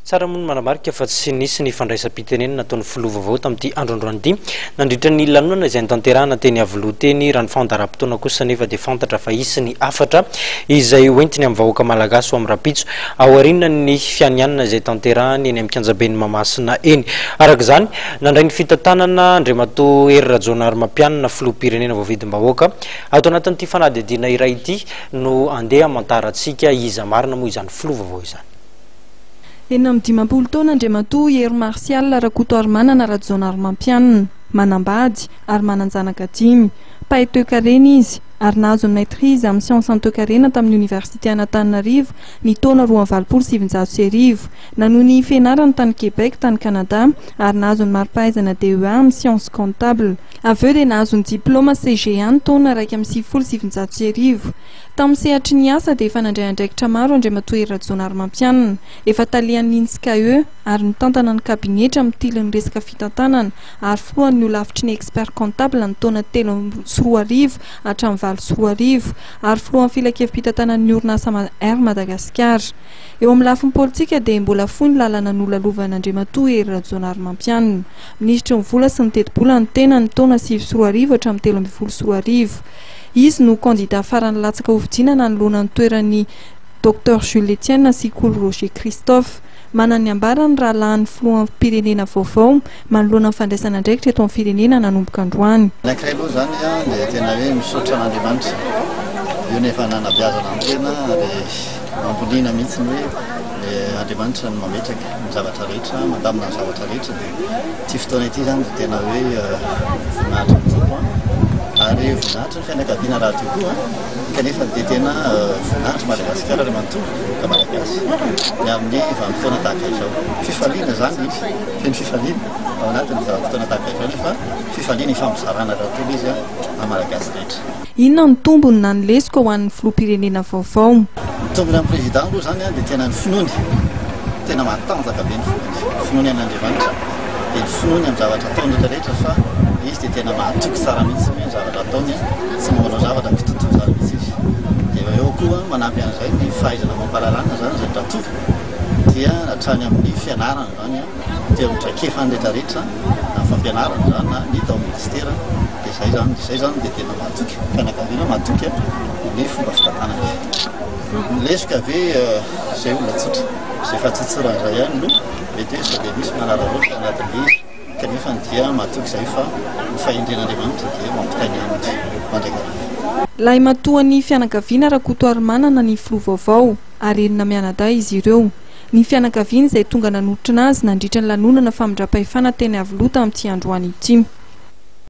Tsara mono manamarika fa tsy nisy ny fandraisam-pitenenana nataon'ny filoha vaovao tamin'ity androandroany ity nandritra ny lanonana izay nitanterahana teny Avoloha teny raha ny fandaharam-potoana kosa nefa dia fantatra fa isiny afatra izay hoentiny amin'ny vahoaka malagasy ho amin'ny rapitso aoriana ny fianianana izay tanterahany eny amin'ny Kianjaben'ny Mahamasina eny. Araka izany nandray ny fitantanana Andriamatoa Hery Rajaonarimampianina filoham-pirenena voavidim-bahoaka ato anatin'ity fanadihadiana iray ity no andeha amantarantsika iza marina moa izany filoha vaovao izany. Eny amin'ny 10 taona Andriamatoa Hery Marsial Rakotoarimanana Rajaonarimampianina manambady ary mananjanaka 5 pahay toe-karena izy ary nahazo maîtrise amin'ny sciences en toe-karena tamin'ny Université Antananarivo ny taona 2007 nanohy ny fianarany tany Québec tany Canada ary nahazo ny mari-pahaizana DEA amin'ny sciences comptable. Avy eo dia nahazo ny diplôma CGA ny taona 2007 tamin'ny sehatry ny asa dia efa nandray andraikitra maro Andriamatoa Hery Rajaonarimampianina efa talian'ny NSKE ary nitantana ny kabinetra amin'ny tiliny resaka fitantanana ary filohan'ny olafitry ny expert comptable ny taona 2003 hatramin'ny 2004 ary filohan'ny filakevi-pitantanan'ny orinasa Air Madagascar. Eo amin'ny lafiny politika dia mbola fohy ny lalana nolalovana-Andriamatoa Hery Rajaonarimampianina. Minisitry ny vola sy ny teti-bola ny tena ny taona 2004 hatramin'ny 2012. Izy no kandida farany latsaka hovidinana nanoloana ny toeran'ny Dr Jules Etienne sy Coul Roger Christophe. Manana ny ambarany raha lahan'ny filoham-pirenena vaovao manoloana ny fandraisana andraikitra eto amin'ny firenena nanomboka androany. Anankiray aloha zany dia tena hoe misaotra an'Andriamanitra. Io nefa nanabeazana ny tena ary mambolina mihitsy ny hoe Andriamanitra no mametraka ny zavatra rehetra, mandamina ny zavatra rehetra. Ty fotoana ity zany dia tena hoe voninahitra tokoa ary voninahitra ny fianakaviana raha teo koa kanefa dia tena voninahitra Madagasikara ary manontolo ka malagasy ny amin'ny vanim-potoana tahaka izao. Fifaliana zany izy, feno fifaliana ao anatin'ny vanim-potoana tahaka izao nefa fifaliana ifamizarana raha tolo izy amin'ny malagasy rehetra. Inona ny tombony na ny lesika ho an'ny filoham-pirenena vaovao? Ny tombony amin'ny président aloha zany dia tena ny finoany, tena matanjaka be ny finoany an'Andriamanitra dia ny finoany amin'ny zavatra ataony rehetra fa izy dia tena mahatoky tsara mihitsy ny zavatra ataony tsy manao zavatra mitotoy tsara mihitsy izy. Dia eo koa manampy an'izay ny fahaizana mampalalana zany izay ratoky dia hatrany amin'ny fianarana zany dia mitrakefany rehetrarehetra amin'ny fampianarana zany na ny tao ministera dia izay zany dia tena mahatoky fianakaviana mahatoky ny fomba fitantanana. Lesika ve izay olona tsotra izay fa tsotsoran'izay ihany no mety hoe sao dia misy manararaotra anatin'le izy kanefa dia mahatoky izay fa ny fahendren'Andriamanitra dia mampitainy aminy mandraikarivy. Lahy matoan'ny fianakaviana Rakotoarimanana ny filoha vaovao ary enina mianadahy izy ireo. Ny fianakaviana izay tonga nanotitra azy nandritra ny lanonana famindram-pahefana teny Avoloha tamin'ity androany ity.